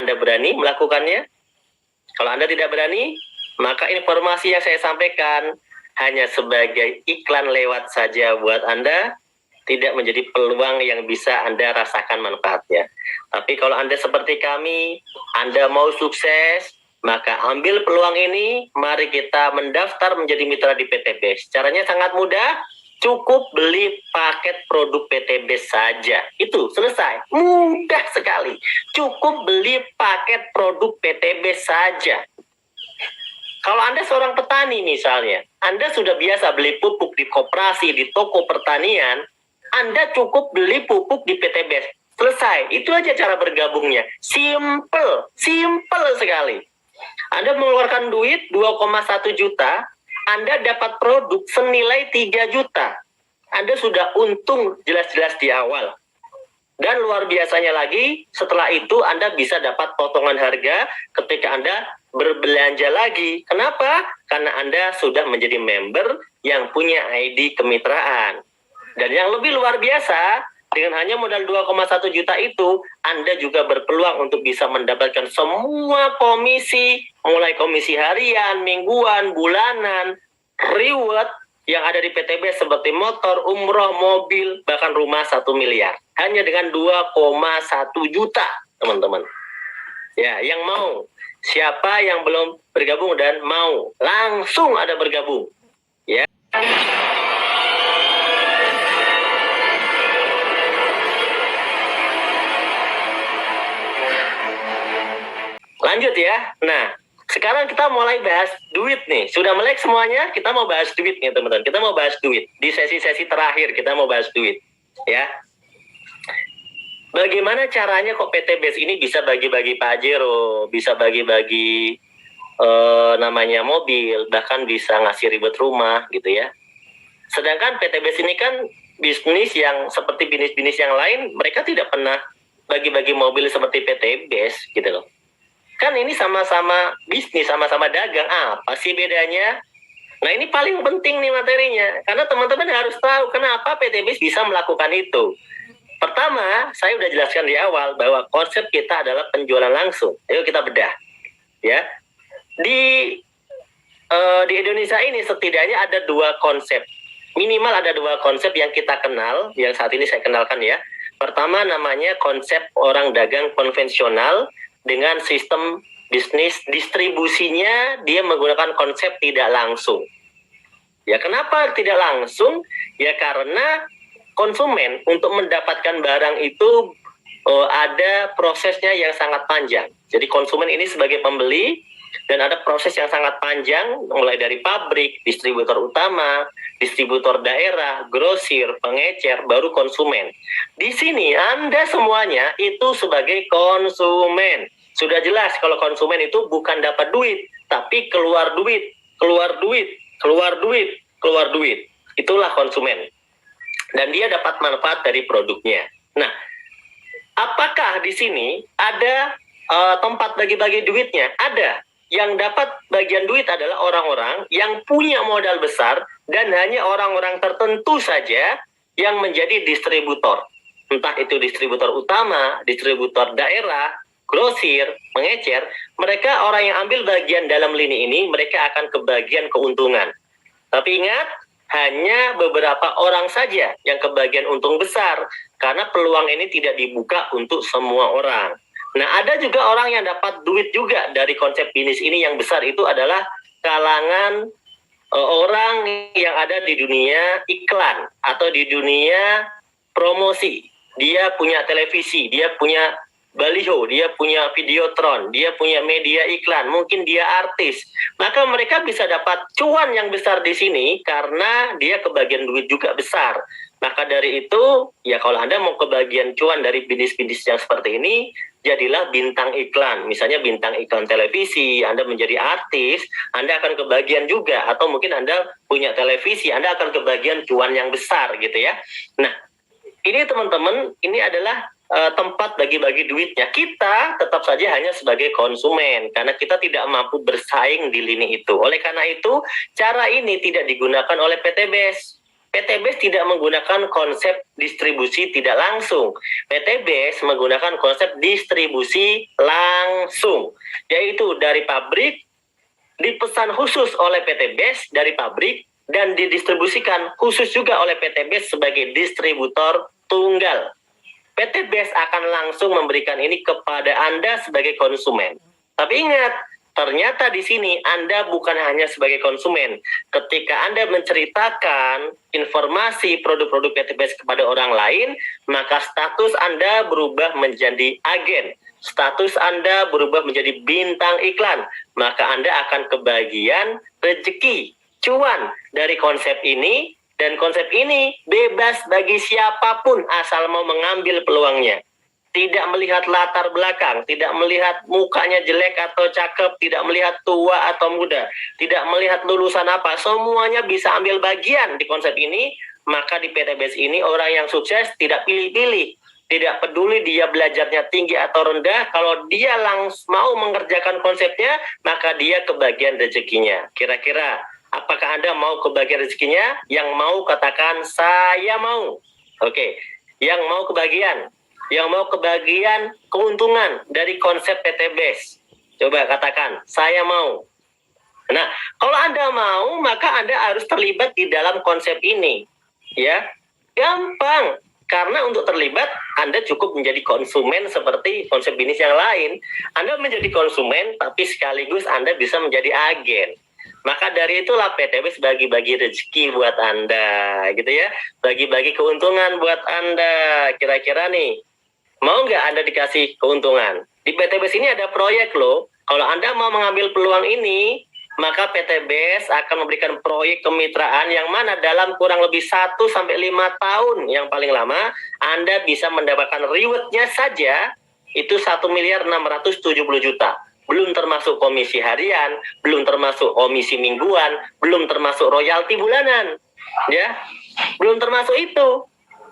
Anda berani melakukannya? Kalau Anda tidak berani, maka informasi yang saya sampaikan hanya sebagai iklan lewat saja buat Anda, tidak menjadi peluang yang bisa Anda rasakan manfaatnya. Tapi kalau Anda seperti kami, Anda mau sukses, maka ambil peluang ini, mari kita mendaftar menjadi mitra di PTBase. Caranya sangat mudah, cukup beli paket produk PTBase saja. Itu selesai, mudah sekali. Cukup beli paket produk PTBase saja. Kalau Anda seorang petani misalnya, Anda sudah biasa beli pupuk di koperasi, di toko pertanian, Anda cukup beli pupuk di PTBase. Selesai, itu aja cara bergabungnya. Simple sekali. Anda mengeluarkan duit 2,1 juta, Anda dapat produk senilai 3 juta. Anda sudah untung jelas-jelas di awal. Dan luar biasanya lagi, setelah itu Anda bisa dapat potongan harga ketika Anda berbelanja lagi. Kenapa? Karena Anda sudah menjadi member yang punya ID kemitraan. Dan yang lebih luar biasa, dengan hanya modal 2,1 juta itu, Anda juga berpeluang untuk bisa mendapatkan semua komisi, mulai komisi harian, mingguan, bulanan, reward yang ada di PTB seperti motor, umroh, mobil, bahkan rumah 1 miliar. Hanya dengan 2,1 juta, teman-teman. Ya, yang mau. Siapa yang belum bergabung dan mau, langsung ada bergabung. Ya. Lanjut ya. Nah, sekarang kita mulai bahas duit nih. Sudah melek semuanya? Kita mau bahas duit nih, teman-teman. Kita mau bahas duit. Di sesi-sesi terakhir kita mau bahas duit. Ya. Bagaimana caranya kok PTBase ini bisa bagi-bagi Pajero, bisa bagi-bagi namanya mobil, bahkan bisa ngasih ribet rumah gitu ya. Sedangkan PTBase ini kan bisnis yang seperti bisnis-bisnis yang lain, mereka tidak pernah bagi-bagi mobil seperti PTBase gitu loh. Kan ini sama-sama bisnis, sama-sama dagang. Apa sih bedanya? Nah, ini paling penting nih materinya. Karena teman-teman harus tahu kenapa PTBase bisa melakukan itu. Pertama, saya udah jelaskan di awal bahwa konsep kita adalah penjualan langsung. Ayo kita bedah. Ya. Di Indonesia ini setidaknya ada 2 konsep. Minimal ada 2 konsep yang kita kenal, yang saat ini saya kenalkan ya. Pertama namanya konsep orang dagang konvensional, dengan sistem bisnis distribusinya dia menggunakan konsep tidak langsung. Ya, kenapa tidak langsung? Ya karena konsumen untuk mendapatkan barang itu ada prosesnya yang sangat panjang. Jadi konsumen ini sebagai pembeli dan ada proses yang sangat panjang mulai dari pabrik, distributor utama, distributor daerah, grosir, pengecer, baru konsumen. Di sini Anda semuanya itu sebagai konsumen. Sudah jelas kalau konsumen itu bukan dapat duit, tapi keluar duit, keluar duit, keluar duit, keluar duit. Itulah konsumen. Dan dia dapat manfaat dari produknya. Nah, apakah di sini ada tempat bagi-bagi duitnya? Ada. Yang dapat bagian duit adalah orang-orang yang punya modal besar dan hanya orang-orang tertentu saja yang menjadi distributor. Entah itu distributor utama, distributor daerah, grosir, pengecer, mereka orang yang ambil bagian dalam lini ini, mereka akan kebagian keuntungan. Tapi ingat, hanya beberapa orang saja yang kebagian untung besar, karena peluang ini tidak dibuka untuk semua orang. Nah, ada juga orang yang dapat duit juga dari konsep bisnis ini yang besar itu adalah kalangan orang yang ada di dunia iklan atau di dunia promosi. Dia punya televisi, dia punya baliho, dia punya videotron, dia punya media iklan, mungkin dia artis. Maka mereka bisa dapat cuan yang besar di sini karena dia kebagian duit juga besar. Maka dari itu, ya kalau Anda mau kebagian cuan dari bisnis-bisnis yang seperti ini, jadilah bintang iklan. Misalnya bintang iklan televisi, Anda menjadi artis, Anda akan kebagian juga. Atau mungkin Anda punya televisi, Anda akan kebagian cuan yang besar gitu ya. Nah, ini teman-teman, ini adalah tempat bagi-bagi duitnya. Kita tetap saja hanya sebagai konsumen karena kita tidak mampu bersaing di lini itu. Oleh karena itu, cara ini tidak digunakan oleh PTBase. PTBS tidak menggunakan konsep distribusi tidak langsung. PTBS menggunakan konsep distribusi langsung, yaitu dari pabrik, dipesan khusus oleh PTBS dari pabrik, dan didistribusikan khusus juga oleh PTBS sebagai distributor tunggal. PTBS akan langsung memberikan ini kepada Anda sebagai konsumen. Tapi ingat, ternyata di sini Anda bukan hanya sebagai konsumen. Ketika Anda menceritakan informasi produk-produk PTBS kepada orang lain, maka status Anda berubah menjadi agen. Status Anda berubah menjadi bintang iklan. Maka Anda akan kebagian rezeki, cuan dari konsep ini. Dan konsep ini bebas bagi siapapun asal mau mengambil peluangnya. Tidak melihat latar belakang, tidak melihat mukanya jelek atau cakep, tidak melihat tua atau muda, tidak melihat lulusan apa, semuanya bisa ambil bagian di konsep ini. Maka di PTBS ini orang yang sukses tidak pilih-pilih, tidak peduli dia belajarnya tinggi atau rendah, kalau dia langsung mau mengerjakan konsepnya, maka dia kebagian rezekinya. Kira-kira apakah Anda mau kebagian rezekinya? Yang mau katakan saya mau. Oke, yang mau kebagian. Yang mau kebagian keuntungan dari konsep PTBS. Coba katakan, saya mau. Nah, kalau Anda mau, maka Anda harus terlibat di dalam konsep ini. Ya, gampang. Karena untuk terlibat, Anda cukup menjadi konsumen seperti konsep bisnis yang lain. Anda menjadi konsumen, tapi sekaligus Anda bisa menjadi agen. Maka dari itulah PTBS bagi-bagi rezeki buat Anda, gitu ya. Bagi-bagi keuntungan buat Anda. Kira-kira nih, mau nggak Anda dikasih keuntungan? Di PTBS ini ada proyek loh. Kalau Anda mau mengambil peluang ini, maka PTBS akan memberikan proyek kemitraan yang mana dalam kurang lebih 1-5 tahun yang paling lama, Anda bisa mendapatkan rewardnya saja itu 1.670.000.000. Belum termasuk komisi harian, belum termasuk komisi mingguan, belum termasuk royalti bulanan. Ya, belum termasuk itu.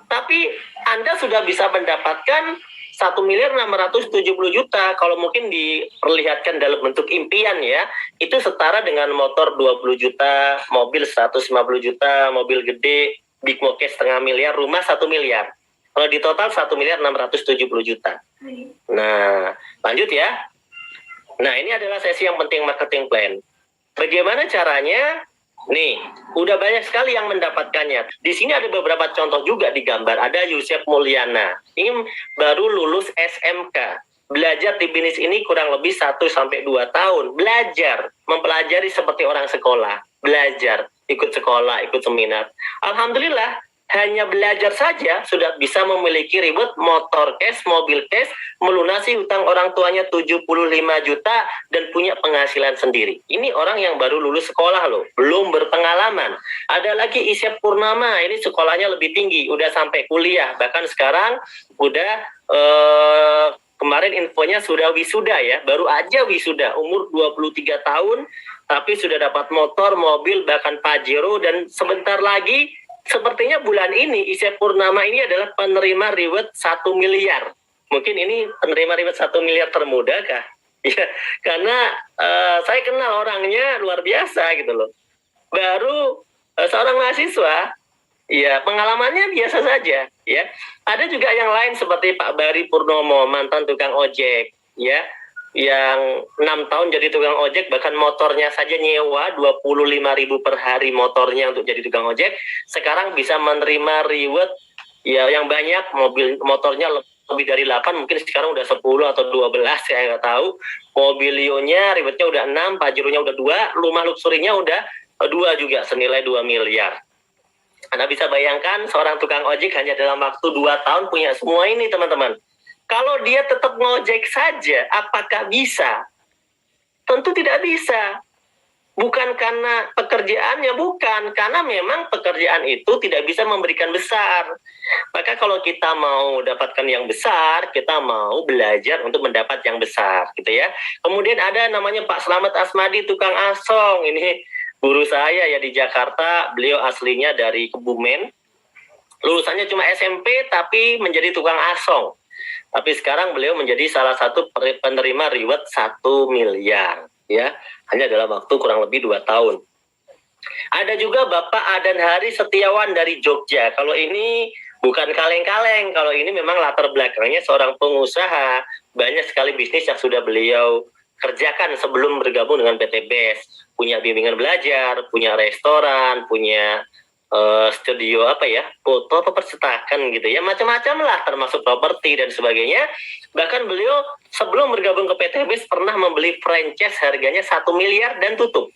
Tapi Anda sudah bisa mendapatkan 1.670.000.000 kalau mungkin diperlihatkan dalam bentuk impian ya. Itu setara dengan motor 20 juta, mobil 150 juta, mobil gede, big bokeh 0,5 miliar, rumah 1 miliar. Kalau di total 1.670.000.000. Nah, lanjut ya. Nah, ini adalah sesi yang penting marketing plan. Bagaimana caranya? Nih, udah banyak sekali yang mendapatkannya. Di sini ada beberapa contoh juga di gambar. Ada Yusef Mulyana. Ini baru lulus SMK. Belajar di bisnis ini kurang lebih 1-2 tahun. Belajar, mempelajari seperti orang sekolah. Belajar, ikut sekolah, ikut seminar. Alhamdulillah, hanya belajar saja sudah bisa memiliki reward motor cash, mobil cash, melunasi hutang orang tuanya 75 juta dan punya penghasilan sendiri. Ini orang yang baru lulus sekolah loh, belum berpengalaman. Ada lagi Isyep Purnama, ini sekolahnya lebih tinggi, udah sampai kuliah, bahkan sekarang udah kemarin infonya sudah wisuda ya, baru aja wisuda, umur 23 tahun, tapi sudah dapat motor, mobil, bahkan Pajero, dan sebentar lagi sepertinya bulan ini Isyep Purnama ini adalah penerima reward 1 miliar. Mungkin ini penerima reward 1 miliar termuda kah? Ya, karena saya kenal orangnya luar biasa gitu loh. Baru seorang mahasiswa, ya pengalamannya biasa saja. Ya, ada juga yang lain seperti Pak Bari Purnomo, mantan tukang ojek, ya, yang 6 tahun jadi tukang ojek, bahkan motornya saja nyewa 25.000 per hari motornya untuk jadi tukang ojek, sekarang bisa menerima reward ya yang banyak, motornya lebih dari 8, mungkin sekarang udah 10 atau 12, saya nggak tahu. Mobilionya rewardnya udah 6, Pajeronya udah 2, rumah luxurinya udah 2 juga, senilai 2 miliar. Anda bisa bayangkan seorang tukang ojek hanya dalam waktu 2 tahun punya semua ini, teman-teman. Kalau dia tetap ngojek saja, apakah bisa? Tentu tidak bisa. Bukan karena pekerjaannya, bukan. Karena memang pekerjaan itu tidak bisa memberikan besar. Maka kalau kita mau dapatkan yang besar, kita mau belajar untuk mendapat yang besar, gitu ya. Kemudian ada namanya Pak Slamet Asmadi, tukang asong. Ini guru saya ya di Jakarta. Beliau aslinya dari Kebumen. Lulusannya cuma SMP, tapi menjadi tukang asong. Tapi sekarang beliau menjadi salah satu penerima reward 1 miliar, ya, hanya dalam waktu kurang lebih 2 tahun. Ada juga Bapak Adan Hari Setiawan dari Jogja. Kalau ini bukan kaleng-kaleng, kalau ini memang latar belakangnya seorang pengusaha. Banyak sekali bisnis yang sudah beliau kerjakan sebelum bergabung dengan PT BES. Punya bimbingan belajar, punya restoran, punya studio foto apa percetakan gitu ya, macam-macam lah, termasuk properti dan sebagainya. Bahkan beliau sebelum bergabung ke PT BES pernah membeli franchise harganya 1 miliar dan tutup.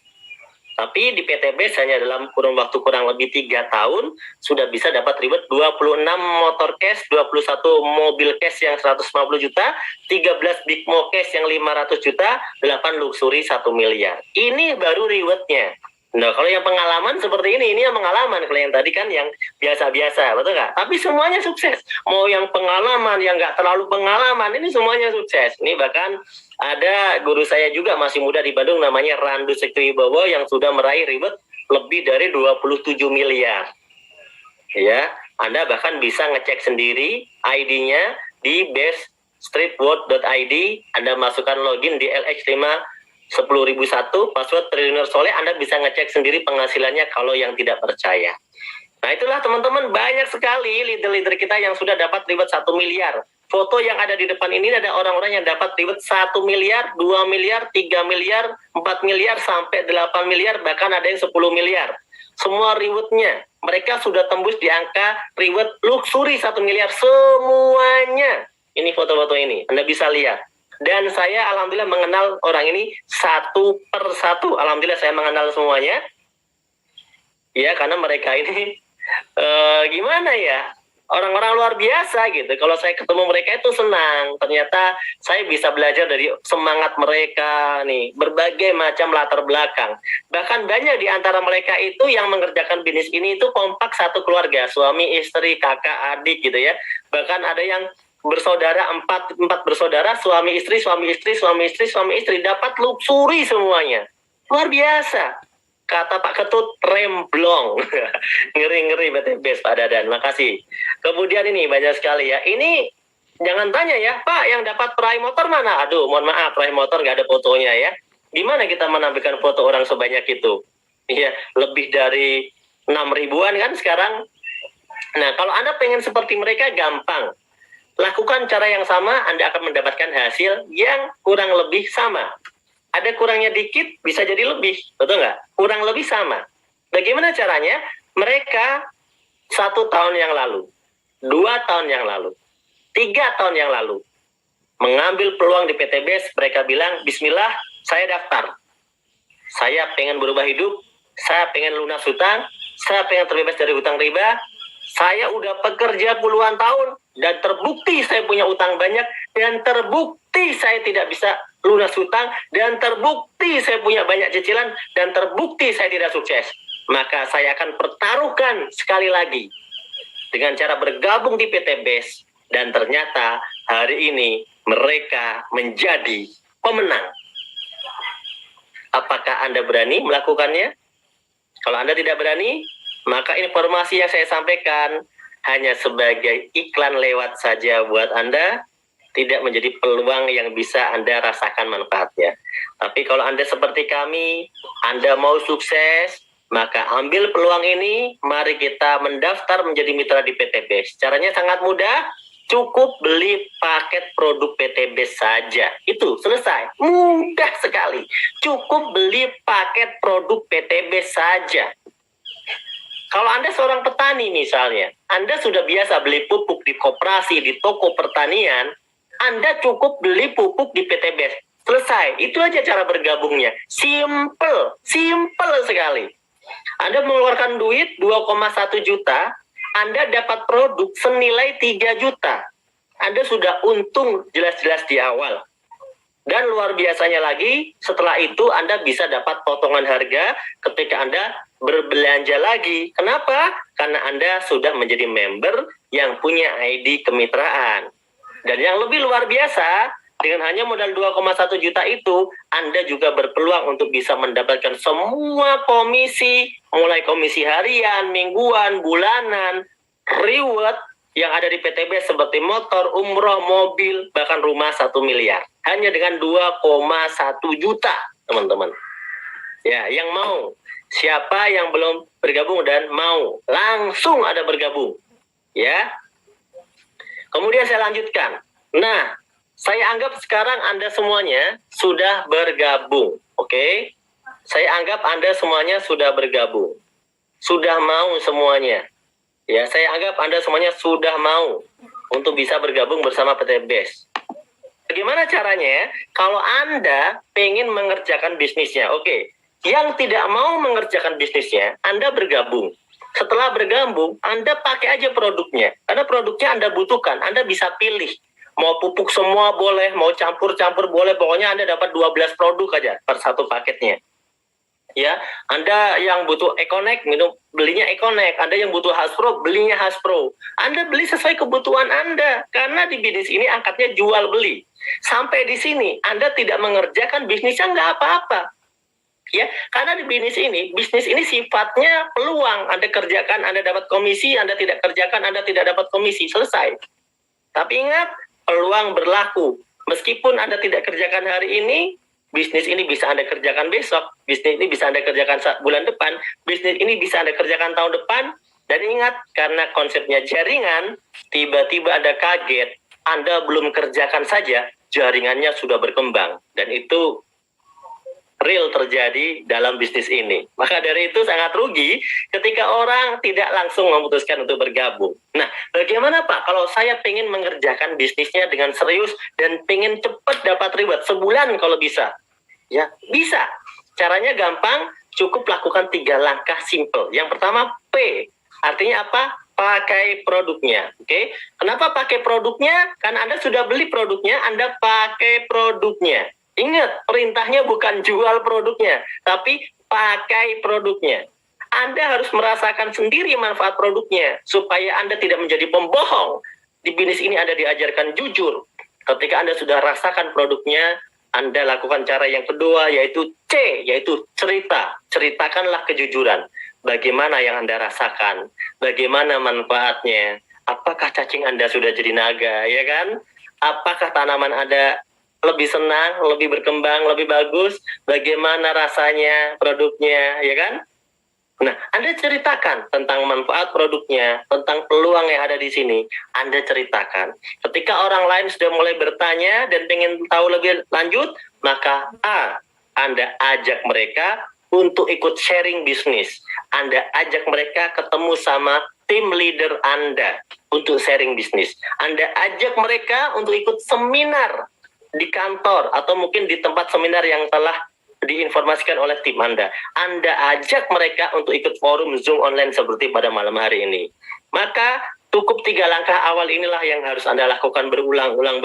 Tapi di PT BES hanya dalam kurun waktu kurang lebih 3 tahun sudah bisa dapat reward 26 motor cash, 21 mobil cash yang 150 juta, 13 big mo cash yang 500 juta, 8 luxury 1 miliar. Ini baru rewardnya. Nah, kalau yang pengalaman seperti ini yang pengalaman. Kalau yang tadi kan yang biasa-biasa, betul nggak? Tapi semuanya sukses. Mau yang pengalaman, yang nggak terlalu pengalaman, ini semuanya sukses. Ini bahkan ada guru saya juga masih muda di Bandung, namanya Randu Sektiwibowo, yang sudah meraih reward lebih dari 27 miliar. Ya, Anda bahkan bisa ngecek sendiri ID-nya di beststreetworld.id. Anda masukkan login di LX5 10.001 password Triliuner Soleh, Anda bisa ngecek sendiri penghasilannya kalau yang tidak percaya. Nah, itulah teman-teman, banyak sekali leader-leader kita yang sudah dapat reward 1 miliar. Foto yang ada di depan ini ada orang-orang yang dapat reward 1 miliar, 2 miliar, 3 miliar, 4 miliar, sampai 8 miliar, bahkan ada yang 10 miliar. Semua rewardnya, mereka sudah tembus di angka reward luxury 1 miliar semuanya. Ini foto-foto ini, Anda bisa lihat. Dan saya alhamdulillah mengenal orang ini satu per satu. Alhamdulillah saya mengenal semuanya. Ya, karena mereka ini gimana ya, orang-orang luar biasa gitu. Kalau saya ketemu mereka itu senang. Ternyata saya bisa belajar dari semangat mereka nih, berbagai macam latar belakang. Bahkan banyak di antara mereka itu yang mengerjakan bisnis ini itu kompak satu keluarga, suami, istri, kakak, adik gitu ya. Bahkan ada yang bersaudara, empat bersaudara, suami istri dapat luxury semuanya. Luar biasa. Kata Pak Ketut, remblong. Ngeri-ngeri PT BES, Pak Dadan. Makasih. Kemudian ini banyak sekali ya. Ini jangan tanya ya, Pak, yang dapat peraih motor mana? Aduh, mohon maaf, peraih motor nggak ada fotonya ya. Gimana kita menampilkan foto orang sebanyak itu? Iya, lebih dari 6 ribuan kan sekarang. Nah, kalau Anda pengen seperti mereka, gampang. Lakukan cara yang sama, Anda akan mendapatkan hasil yang kurang lebih sama. Ada kurangnya dikit, bisa jadi lebih, betul nggak? Kurang lebih sama. Bagaimana caranya? Mereka 1 tahun yang lalu, 2 tahun yang lalu, 3 tahun yang lalu, mengambil peluang di PT BES, mereka bilang, bismillah, saya daftar. Saya pengen berubah hidup, saya pengen lunas hutang, saya pengen terbebas dari hutang riba, saya udah pekerja puluhan tahun, dan terbukti saya punya utang banyak, dan terbukti saya tidak bisa lunas hutang, dan terbukti saya punya banyak cicilan, dan terbukti saya tidak sukses. Maka saya akan pertaruhkan sekali lagi dengan cara bergabung di PT BES, dan ternyata hari ini mereka menjadi pemenang. Apakah Anda berani melakukannya? Kalau Anda tidak berani, maka informasi yang saya sampaikan hanya sebagai iklan lewat saja buat Anda, tidak menjadi peluang yang bisa Anda rasakan manfaatnya. Tapi kalau Anda seperti kami, Anda mau sukses, maka ambil peluang ini, mari kita mendaftar menjadi mitra di PT BES. Caranya sangat mudah, cukup beli paket produk PT BES saja. Itu selesai, mudah sekali. Cukup beli paket produk PT BES saja. Kalau Anda seorang petani misalnya, Anda sudah biasa beli pupuk di koperasi, di toko pertanian, Anda cukup beli pupuk di PT BES. Selesai, itu aja cara bergabungnya. Simple sekali. Anda mengeluarkan duit 2,1 juta, Anda dapat produk senilai 3 juta. Anda sudah untung jelas-jelas di awal. Dan luar biasanya lagi, setelah itu Anda bisa dapat potongan harga ketika Anda berbelanja lagi. Kenapa? Karena Anda sudah menjadi member yang punya ID kemitraan. Dan yang lebih luar biasa, dengan hanya modal 2,1 juta itu, Anda juga berpeluang untuk bisa mendapatkan semua komisi, mulai komisi harian, mingguan, bulanan, reward yang ada di PT BES seperti motor, umroh, mobil, bahkan rumah 1 miliar. Hanya dengan 2,1 juta, teman-teman. Ya, yang mau Siapa yang belum bergabung dan mau langsung ada bergabung, ya. Kemudian saya lanjutkan. Nah, saya anggap sekarang Anda semuanya sudah bergabung, oke? Saya anggap Anda semuanya sudah bergabung, sudah mau semuanya. Ya, saya anggap Anda semuanya sudah mau untuk bisa bergabung bersama PT BES. Bagaimana caranya? Kalau Anda pengen mengerjakan bisnisnya, oke. Yang tidak mau mengerjakan bisnisnya, Anda bergabung. Setelah bergabung, Anda pakai aja produknya. Karena produknya Anda butuhkan, Anda bisa pilih. Mau pupuk semua boleh, mau campur-campur boleh, pokoknya Anda dapat 12 produk aja per satu paketnya. Ya, Anda yang butuh Econek, belinya Econek. Anda yang butuh Haspro, belinya Haspro. Anda beli sesuai kebutuhan Anda. Karena di bisnis ini angkatnya jual beli. Sampai di sini, Anda tidak mengerjakan bisnisnya nggak apa-apa. Ya, karena di bisnis ini sifatnya peluang. Anda kerjakan, Anda dapat komisi. Anda tidak kerjakan, Anda tidak dapat komisi. Selesai. Tapi ingat, peluang berlaku. Meskipun Anda tidak kerjakan hari ini, bisnis ini bisa Anda kerjakan besok, bisnis ini bisa Anda kerjakan bulan depan, bisnis ini bisa Anda kerjakan tahun depan. Dan ingat, karena konsepnya jaringan, tiba-tiba Anda kaget, Anda belum kerjakan saja, jaringannya sudah berkembang. Dan itu real terjadi dalam bisnis ini. Maka dari itu sangat rugi ketika orang tidak langsung memutuskan untuk bergabung. Nah, bagaimana Pak kalau saya pengen mengerjakan bisnisnya dengan serius dan pengen cepat dapat reward sebulan kalau bisa? Ya, bisa. Caranya gampang, cukup lakukan 3 langkah simple. Yang pertama, P. Artinya apa? Pakai produknya. Oke? Kenapa pakai produknya? Karena Anda sudah beli produknya, Anda pakai produknya. Ingat, perintahnya bukan jual produknya, tapi pakai produknya. Anda harus merasakan sendiri manfaat produknya, supaya Anda tidak menjadi pembohong. Di bisnis ini Anda diajarkan jujur. Ketika Anda sudah rasakan produknya, Anda lakukan cara yang kedua, yaitu C, yaitu cerita. Ceritakanlah kejujuran. Bagaimana yang Anda rasakan? Bagaimana manfaatnya? Apakah cacing Anda sudah jadi naga, ya kan? Apakah tanaman Anda lebih senang, lebih berkembang, lebih bagus, bagaimana rasanya produknya, ya kan? Nah, Anda ceritakan tentang manfaat produknya, tentang peluang yang ada di sini. Anda ceritakan. Ketika orang lain sudah mulai bertanya dan pengen tahu lebih lanjut, maka A, Anda ajak mereka untuk ikut sharing bisnis. Anda ajak mereka ketemu sama tim leader Anda untuk sharing bisnis. Anda ajak mereka untuk ikut seminar di kantor atau mungkin di tempat seminar yang telah diinformasikan oleh tim Anda. Anda ajak mereka untuk ikut forum Zoom online seperti pada malam hari ini. Maka cukup 3 langkah awal inilah yang harus Anda lakukan berulang-ulang,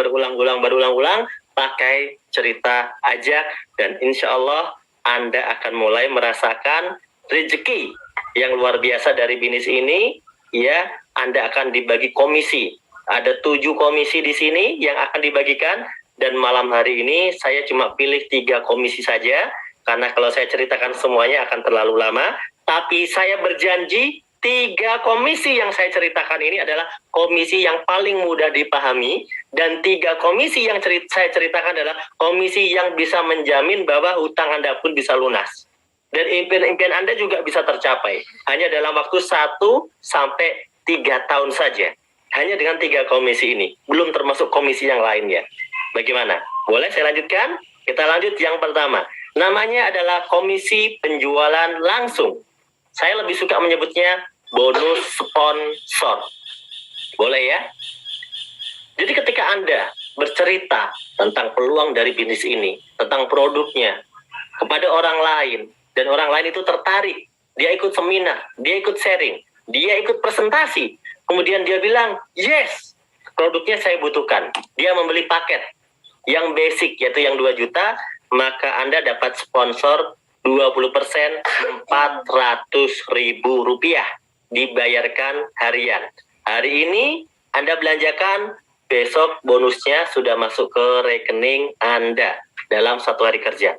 pakai cerita ajak, dan insya Allah Anda akan mulai merasakan rezeki yang luar biasa dari bisnis ini. Ya, Anda akan dibagi komisi. Ada 7 komisi di sini yang akan dibagikan. Dan malam hari ini saya cuma pilih 3 komisi saja, karena kalau saya ceritakan semuanya akan terlalu lama. Tapi saya berjanji 3 komisi yang saya ceritakan ini adalah komisi yang paling mudah dipahami, dan 3 komisi yang saya ceritakan adalah komisi yang bisa menjamin bahwa hutang Anda pun bisa lunas. Dan impian Anda juga bisa tercapai. Hanya dalam waktu 1 sampai 3 tahun saja. Hanya dengan 3 komisi ini. Belum termasuk komisi yang lainnya. Bagaimana? Boleh saya lanjutkan? Kita lanjut yang pertama. Namanya adalah komisi penjualan langsung. Saya lebih suka menyebutnya bonus sponsor. Boleh ya? Jadi ketika Anda bercerita tentang peluang dari bisnis ini, tentang produknya, kepada orang lain, dan orang lain itu tertarik, dia ikut seminar, dia ikut sharing, dia ikut presentasi, kemudian dia bilang, yes, produknya saya butuhkan. Dia membeli paket yang basic, yaitu yang 2 juta, maka Anda dapat sponsor 20%, Rp400.000 dibayarkan harian. Hari ini Anda belanjakan, besok bonusnya sudah masuk ke rekening Anda dalam 1 hari kerja.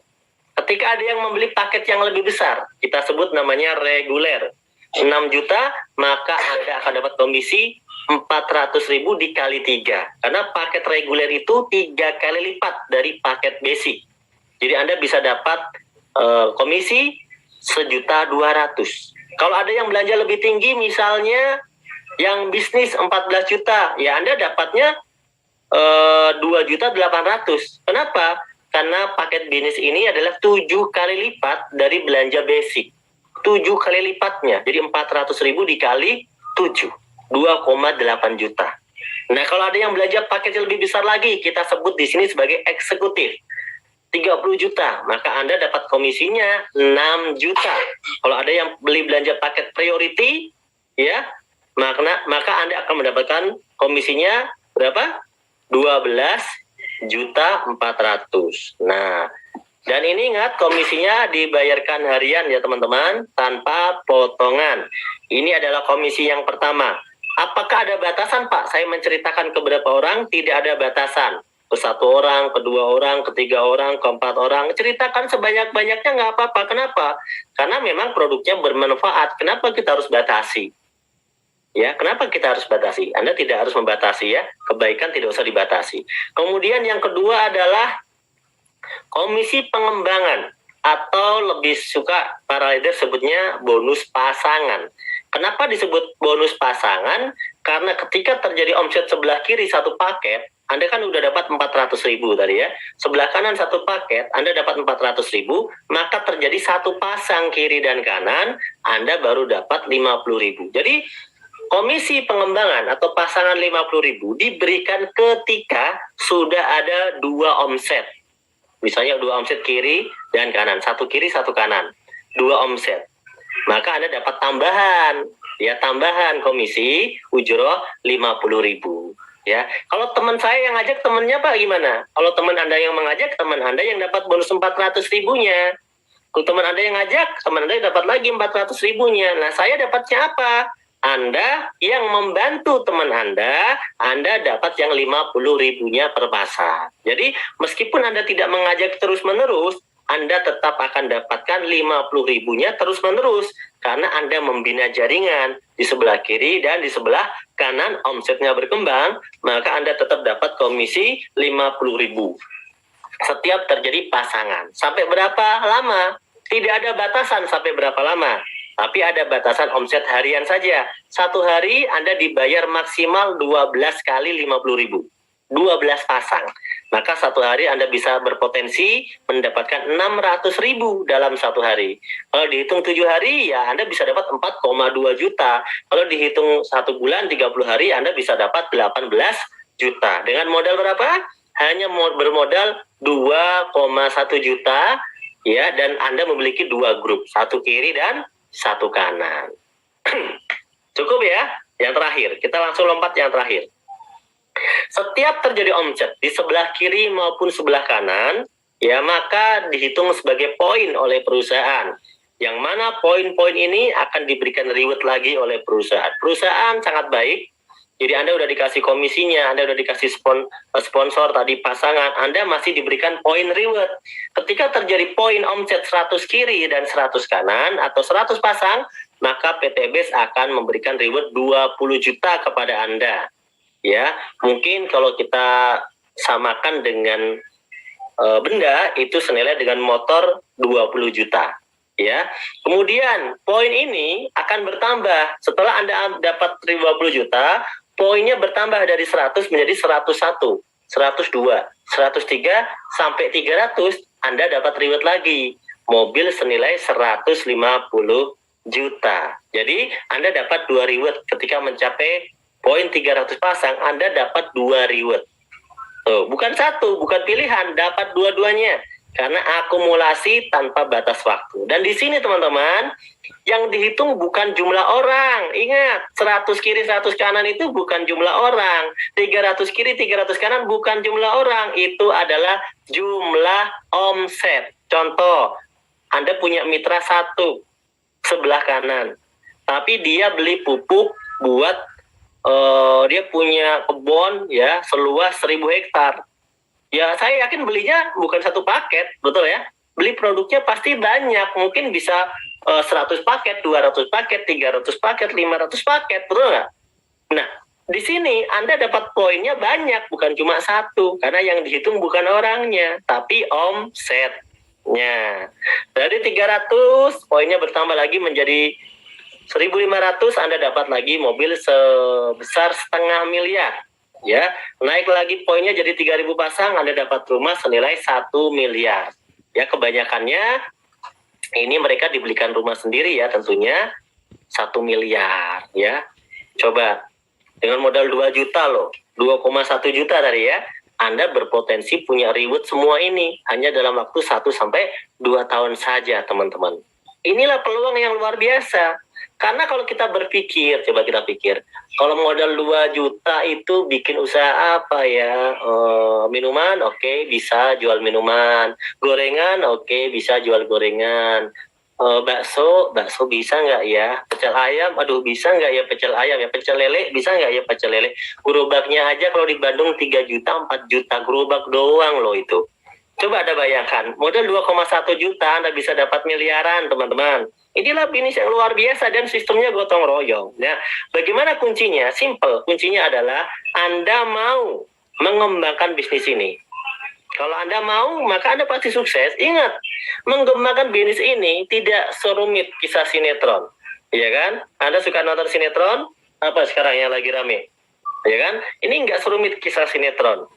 Ketika ada yang membeli paket yang lebih besar, kita sebut namanya reguler, 6 juta, maka Anda akan dapat komisi 400.000 dikali 3. Karena paket reguler itu 3 kali lipat dari paket basic. Jadi Anda bisa dapat komisi 1.200.000. Kalau ada yang belanja lebih tinggi, misalnya yang bisnis 14 juta, ya Anda dapatnya 2.800.000. Kenapa? Karena paket bisnis ini adalah 7 kali lipat dari belanja basic. 7 kali lipatnya, jadi 400.000 dikali 7, 2,8 juta. Nah, kalau ada yang belanja paket yang lebih besar lagi, kita sebut di sini sebagai eksekutif, 30 juta, maka Anda dapat komisinya 6 juta. Kalau ada yang beli belanja paket priority, ya, maka Anda akan mendapatkan komisinya berapa? 12.400.000. Nah, dan ini ingat, komisinya dibayarkan harian ya teman-teman, tanpa potongan. Ini adalah komisi yang pertama. Apakah ada batasan, Pak? Saya menceritakan ke beberapa orang, tidak ada batasan. Ke 1 orang, ke 2 orang, ke 3 orang, ke 4 orang. Ceritakan sebanyak-banyaknya nggak apa-apa. Kenapa? Karena memang produknya bermanfaat. Kenapa kita harus batasi? Ya, kenapa kita harus batasi? Anda tidak harus membatasi ya. Kebaikan tidak usah dibatasi. Kemudian yang kedua adalah komisi pengembangan, atau lebih suka para leader sebutnya bonus pasangan. Kenapa disebut bonus pasangan? Karena ketika terjadi omset sebelah kiri satu paket, Anda kan udah dapat 400.000 tadi ya. Sebelah kanan satu paket, Anda dapat 400.000, maka terjadi satu pasang kiri dan kanan, Anda baru dapat 50.000. Jadi komisi pengembangan atau pasangan 50.000 diberikan ketika sudah ada 2 omset. Misalnya 2 omset kiri dan kanan, 1 kiri 1 kanan, 2 omset. Maka Anda dapat tambahan komisi ujroh 50.000. Ya, kalau teman saya yang ngajak, temannya Pak gimana? Kalau teman Anda yang mengajak, teman Anda yang dapat bonus 400.000-nya. Kalau teman Anda yang ngajak, teman Anda dapat lagi 400.000-nya. Nah, saya dapatnya apa? Anda yang membantu teman Anda dapat yang 50.000-nya per pasang. Jadi meskipun Anda tidak mengajak terus-menerus, Anda tetap akan dapatkan 50.000-nya terus-menerus. Karena Anda membina jaringan di sebelah kiri dan di sebelah kanan, omsetnya berkembang, maka Anda tetap dapat komisi 50.000. Setiap terjadi pasangan. Sampai berapa lama? Tidak ada batasan sampai berapa lama. Tapi ada batasan omset harian saja. 1 hari Anda dibayar maksimal 12 kali 50.000. 12 pasang. Maka 1 hari Anda bisa berpotensi mendapatkan 600.000 dalam 1 hari. Kalau dihitung 7 hari, ya Anda bisa dapat 4,2 juta. Kalau dihitung 1 bulan, 30 hari, Anda bisa dapat 18 juta. Dengan modal berapa? Hanya bermodal 2,1 juta, ya, dan Anda memiliki 2 grup. 1 kiri dan 1 kanan. Cukup ya? Yang terakhir, kita langsung lompat yang terakhir. Setiap terjadi omset di sebelah kiri maupun sebelah kanan, ya, maka dihitung sebagai poin oleh perusahaan. Yang mana poin-poin ini akan diberikan reward lagi oleh perusahaan. Perusahaan sangat baik. Jadi Anda udah dikasih komisinya, Anda udah dikasih sponsor tadi pasangan, Anda masih diberikan poin reward. Ketika terjadi poin omset 100 kiri dan 100 kanan atau 100 pasang, maka PT BES akan memberikan reward 20 juta kepada Anda. Ya, mungkin kalau kita samakan dengan benda, itu senilai dengan motor 20 juta. Ya, kemudian poin ini akan bertambah setelah Anda dapat 20 juta. Poinnya bertambah dari 100 menjadi 101, 102, 103, sampai 300, Anda dapat reward lagi. Mobil senilai 150 juta. Jadi, Anda dapat 2 reward. Ketika mencapai poin 300 pasang, Anda dapat 2 reward. Bukan 1, bukan pilihan, dapat dua-duanya. Karena akumulasi tanpa batas waktu. Dan di sini teman-teman, yang dihitung bukan jumlah orang. Ingat, 100 kiri 100 kanan itu bukan jumlah orang. 300 kiri 300 kanan bukan jumlah orang. Itu adalah jumlah omset. Contoh, Anda punya mitra 1 sebelah kanan. Tapi dia beli pupuk buat dia punya kebun ya seluas 1.000 hektar. Ya, saya yakin belinya bukan 1 paket, betul ya? Beli produknya pasti banyak, mungkin bisa 100 paket, 200 paket, 300 paket, 500 paket, betul nggak? Nah, di sini Anda dapat poinnya banyak, bukan cuma 1, karena yang dihitung bukan orangnya, tapi omset. Nah, dari 300 poinnya bertambah lagi menjadi 1.500, Anda dapat lagi mobil sebesar 500.000 ya. Naik lagi poinnya jadi 3.000 pasang, Anda dapat rumah senilai 1 miliar. Ya, kebanyakannya ini mereka dibelikan rumah sendiri ya, tentunya 1 miliar ya. Coba dengan modal 2 juta loh, 2,1 juta tadi ya, Anda berpotensi punya reward semua ini hanya dalam waktu 1-2 tahun saja, teman-teman. Inilah peluang yang luar biasa. Karena kalau kita berpikir, coba kita pikir, kalau modal 2 juta itu bikin usaha apa ya? Minuman, oke, bisa jual minuman. Gorengan, oke, bisa jual gorengan. Bakso bisa nggak ya? Pecel ayam, aduh bisa nggak ya pecel ayam ya? Pecel lele, bisa nggak ya pecel lele? Gerobaknya aja kalau di Bandung 3 juta, 4 juta gerobak doang loh itu. Coba Anda bayangkan, modal 2,1 juta Anda bisa dapat miliaran, teman-teman. Inilah bisnis yang luar biasa dan sistemnya gotong royong. Nah, bagaimana kuncinya? Simple. Kuncinya adalah Anda mau mengembangkan bisnis ini. Kalau Anda mau, maka Anda pasti sukses. Ingat, mengembangkan bisnis ini tidak serumit kisah sinetron. Iya kan? Anda suka nonton sinetron? Apa sekarang yang lagi rame? Ya kan? Ini nggak serumit kisah sinetron.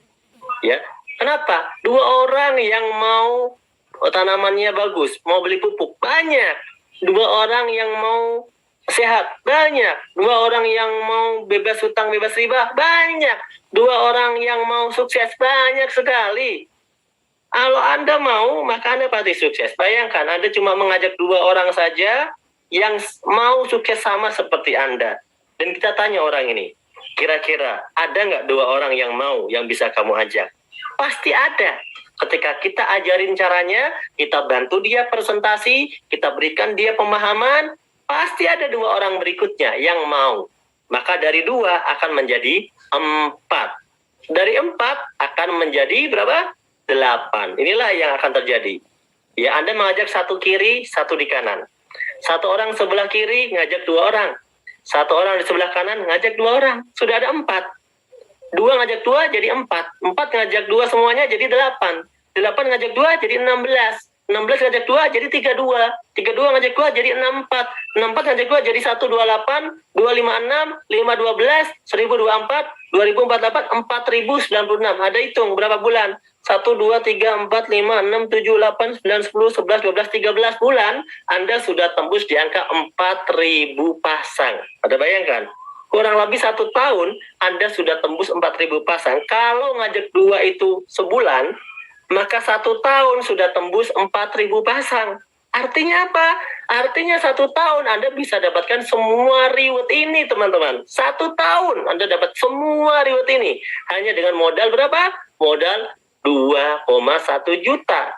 Ya. Kenapa? 2 orang yang mau tanamannya bagus, mau beli pupuk, banyak. 2 orang yang mau sehat, banyak. 2 orang yang mau bebas hutang, bebas riba, banyak. 2 orang yang mau sukses, banyak sekali. Kalau Anda mau, maka Anda pasti sukses. Bayangkan, Anda cuma mengajak 2 orang saja yang mau sukses sama seperti Anda. Dan kita tanya orang ini, kira-kira ada nggak 2 orang yang mau, yang bisa kamu ajak? Pasti ada. Ketika kita ajarin caranya, kita bantu dia presentasi, kita berikan dia pemahaman, pasti ada 2 orang berikutnya yang mau. Maka dari 2 akan menjadi 4. Dari 4 akan menjadi berapa? 8. Inilah yang akan terjadi. Ya, Anda mengajak 1 kiri, 1 di kanan. 1 orang sebelah kiri ngajak 2 orang. 1 orang di sebelah kanan ngajak 2 orang. Sudah ada 4. 2 ngajak 2 jadi 4. 4 ngajak 2 semuanya jadi 8. 8 ngajak 2 jadi 16. 16 ngajak 2 jadi 32. 32 ngajak 2 jadi 64. 64 ngajak 2 jadi 128. 256. 512. 1024. 2048. 4096. Ada hitung berapa bulan? 1, 2, 3, 4, 5, 6, 7, 8, 9, 10, 11, 12, 13 bulan, Anda sudah tembus di angka 4.000 pasang. Ada bayangkan? Kurang lebih 1 tahun, Anda sudah tembus 4.000 pasang. Kalau ngajak 2 itu sebulan, maka 1 tahun sudah tembus 4.000 pasang. Artinya apa? Artinya 1 tahun Anda bisa dapatkan semua reward ini, teman-teman. 1 tahun Anda dapat semua reward ini. Hanya dengan modal berapa? Modal 2,1 juta.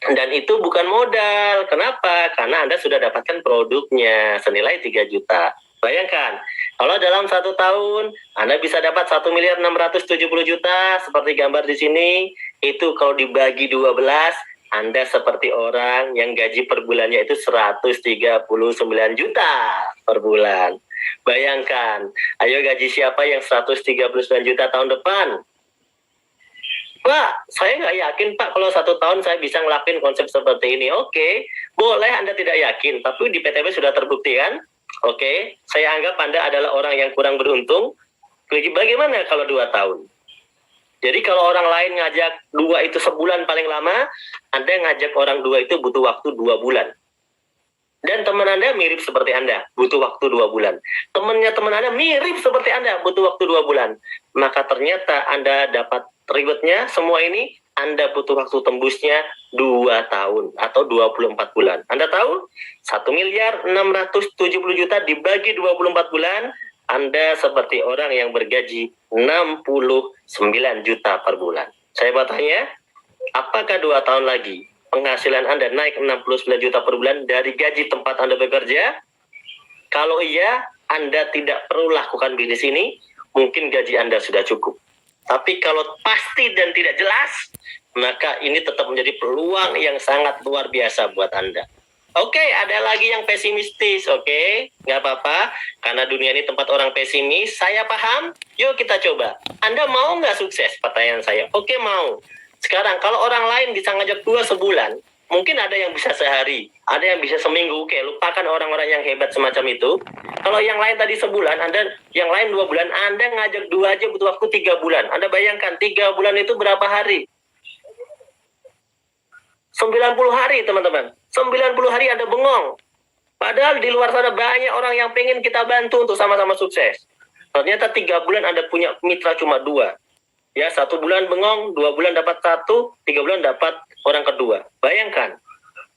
Dan itu bukan modal. Kenapa? Karena Anda sudah dapatkan produknya senilai 3 juta. Bayangkan, kalau dalam 1 tahun Anda bisa dapat 1.670 juta seperti gambar di sini, itu kalau dibagi 12, Anda seperti orang yang gaji per bulannya itu 139 juta per bulan. Bayangkan, ayo gaji siapa yang 139 juta tahun depan? Pak, saya nggak yakin Pak kalau 1 tahun saya bisa ngelakuin konsep seperti ini. Oke, boleh Anda tidak yakin, tapi di PTB sudah terbukti kan? Oke, saya anggap Anda adalah orang yang kurang beruntung. Bagaimana kalau 2 tahun? Jadi kalau orang lain ngajak 2 itu sebulan paling lama, Anda ngajak orang 2 itu butuh waktu 2 bulan. Dan teman Anda mirip seperti Anda, butuh waktu 2 bulan. Temannya teman Anda mirip seperti Anda, butuh waktu 2 bulan. Maka ternyata Anda dapat rewardnya semua ini, Anda butuh waktu tembusnya 2 tahun atau 24 bulan. Anda tahu? 1.670 juta dibagi 24 bulan, Anda seperti orang yang bergaji 69 juta per bulan. Saya bertanya, apakah 2 tahun lagi penghasilan Anda naik 69 juta per bulan dari gaji tempat Anda bekerja? Kalau iya, Anda tidak perlu lakukan bisnis ini, mungkin gaji Anda sudah cukup. Tapi kalau pasti dan tidak jelas, maka ini tetap menjadi peluang yang sangat luar biasa buat Anda. Oke, ada lagi yang pesimistis, oke? Nggak apa-apa, karena dunia ini tempat orang pesimis, saya paham. Yuk kita coba. Anda mau nggak sukses? Pertanyaan saya. Oke, mau. Sekarang, kalau orang lain bisa ngajak 2 sebulan, Mungkin ada yang bisa sehari, ada yang bisa seminggu. Oke, lupakan orang-orang yang hebat semacam itu. Kalau yang lain tadi sebulan, Anda yang lain 2 bulan, Anda ngajak 2 aja butuh waktu 3 bulan. Anda bayangkan 3 bulan itu berapa hari? 90 hari, teman-teman. 90 hari Anda bengong. Padahal di luar sana banyak orang yang pengen kita bantu untuk sama-sama sukses. Ternyata 3 bulan Anda punya mitra cuma 2. Ya, 1 bulan bengong, 2 bulan dapat 1, 3 bulan dapat orang kedua. Bayangkan,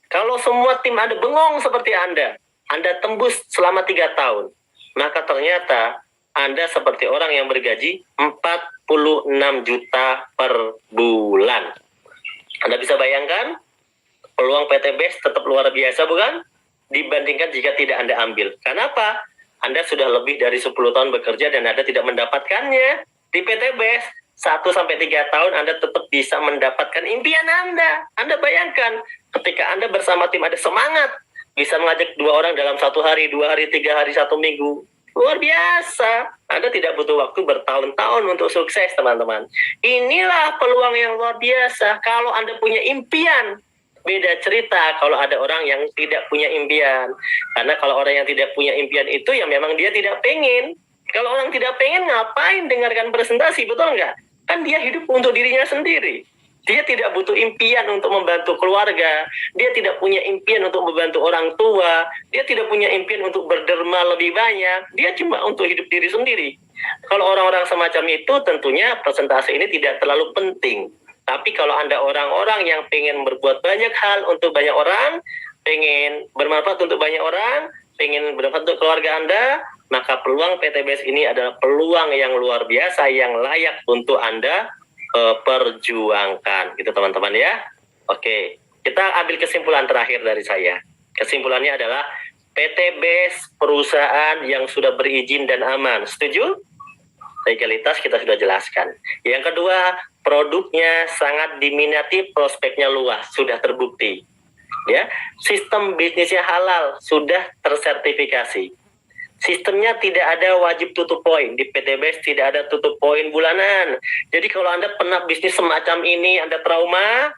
kalau semua tim Anda bengong seperti Anda tembus selama 3 tahun, maka ternyata Anda seperti orang yang bergaji 46 juta per bulan. Anda bisa bayangkan, peluang PT BES tetap luar biasa, bukan? Dibandingkan jika tidak Anda ambil. Kenapa? Anda sudah lebih dari 10 tahun bekerja dan Anda tidak mendapatkannya. Di PT BES, 1-3 tahun Anda tetap bisa mendapatkan impian Anda. Anda bayangkan, ketika Anda bersama tim ada semangat, bisa mengajak 2 orang dalam 1 hari, 2 hari, 3 hari, 1 minggu. Luar biasa. Anda tidak butuh waktu bertahun-tahun untuk sukses, teman-teman. Inilah peluang yang luar biasa. Kalau Anda punya impian, beda cerita kalau ada orang yang tidak punya impian. Karena kalau orang yang tidak punya impian itu ya memang dia tidak pengen. Kalau orang tidak pengen, ngapain dengarkan presentasi, betul nggak? Kan dia hidup untuk dirinya sendiri. Dia tidak butuh impian untuk membantu keluarga. Dia tidak punya impian untuk membantu orang tua. Dia tidak punya impian untuk berderma lebih banyak. Dia cuma untuk hidup diri sendiri. Kalau orang-orang semacam itu, tentunya presentasi ini tidak terlalu penting. Tapi kalau Anda orang-orang yang pengen berbuat banyak hal untuk banyak orang, pengen bermanfaat untuk banyak orang, pengen bermanfaat untuk keluarga Anda, maka peluang PT BES ini adalah peluang yang luar biasa, yang layak untuk Anda perjuangkan, gitu teman-teman ya. Oke, kita ambil kesimpulan terakhir dari saya. Kesimpulannya adalah PT BES perusahaan yang sudah berizin dan aman. Setuju? Legalitas kita sudah jelaskan. Yang kedua, produknya sangat diminati, prospeknya luas, sudah terbukti. Ya, sistem bisnisnya halal, sudah tersertifikasi. Sistemnya tidak ada wajib tutup poin. Di PT BES tidak ada tutup poin bulanan. Jadi kalau Anda pernah bisnis semacam ini, Anda trauma,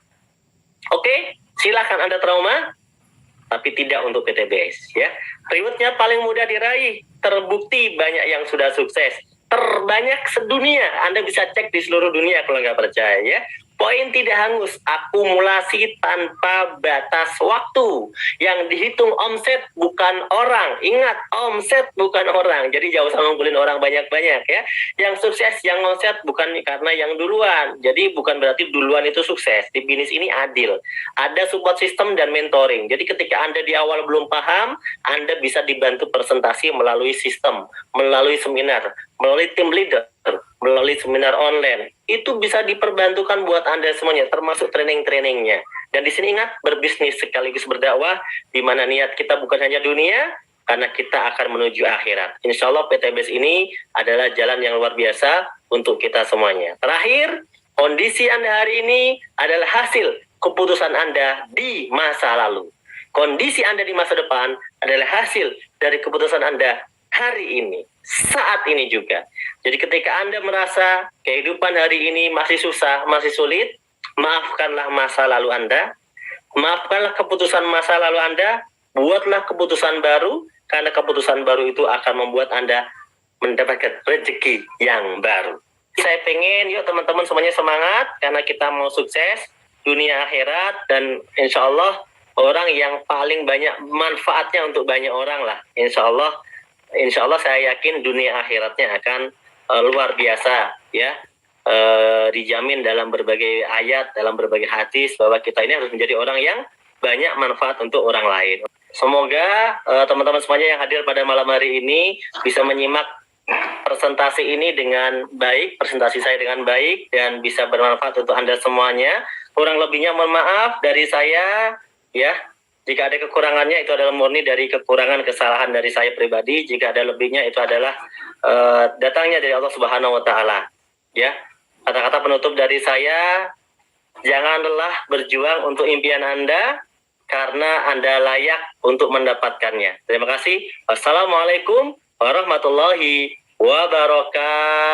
oke, silakan Anda trauma, tapi tidak untuk PT BES. Ya. Rewardnya paling mudah diraih. Terbukti banyak yang sudah sukses. Terbanyak sedunia. Anda bisa cek di seluruh dunia kalau nggak percaya. Ya. Poin tidak hangus, akumulasi tanpa batas waktu. Yang dihitung omset bukan orang. Ingat, omset bukan orang. Jadi jangan usah ngumpulin orang banyak-banyak ya. Yang sukses, yang omset bukan karena yang duluan. Jadi bukan berarti duluan itu sukses. Di bisnis ini adil. Ada support system dan mentoring. Jadi ketika Anda di awal belum paham, Anda bisa dibantu presentasi melalui sistem, melalui seminar, melalui tim leader, melalui seminar online. Itu bisa diperbantukan buat Anda semuanya, termasuk training-trainingnya. Dan di sini ingat, berbisnis sekaligus berdakwah, di mana niat kita bukan hanya dunia, karena kita akan menuju akhirat. Insya Allah PT BES ini adalah jalan yang luar biasa untuk kita semuanya. Terakhir, kondisi Anda hari ini adalah hasil keputusan Anda di masa lalu. Kondisi Anda di masa depan adalah hasil dari keputusan Anda hari ini, saat ini juga. Jadi ketika Anda merasa kehidupan hari ini masih susah, masih sulit, maafkanlah masa lalu Anda, maafkanlah keputusan masa lalu Anda, buatlah keputusan baru, karena keputusan baru itu akan membuat Anda mendapatkan rezeki yang baru. Saya pengen, yuk teman-teman semuanya semangat, karena kita mau sukses, dunia akhirat, dan insya Allah orang yang paling banyak manfaatnya untuk banyak orang lah. Insya Allah saya yakin dunia akhiratnya akan luar biasa ya, dijamin dalam berbagai ayat, dalam berbagai hadis bahwa kita ini harus menjadi orang yang banyak manfaat untuk orang lain. Semoga teman-teman semuanya yang hadir pada malam hari ini bisa menyimak presentasi ini dengan baik, presentasi saya dengan baik, dan bisa bermanfaat untuk Anda semuanya. Kurang lebihnya mohon maaf dari saya ya. Jika ada kekurangannya itu adalah murni dari kekurangan kesalahan dari saya pribadi. Jika ada lebihnya itu adalah datangnya dari Allah Subhanahu wa taala. Ya. Kata-kata penutup dari saya, jangan lelah berjuang untuk impian Anda karena Anda layak untuk mendapatkannya. Terima kasih. Wassalamualaikum warahmatullahi wabarakatuh.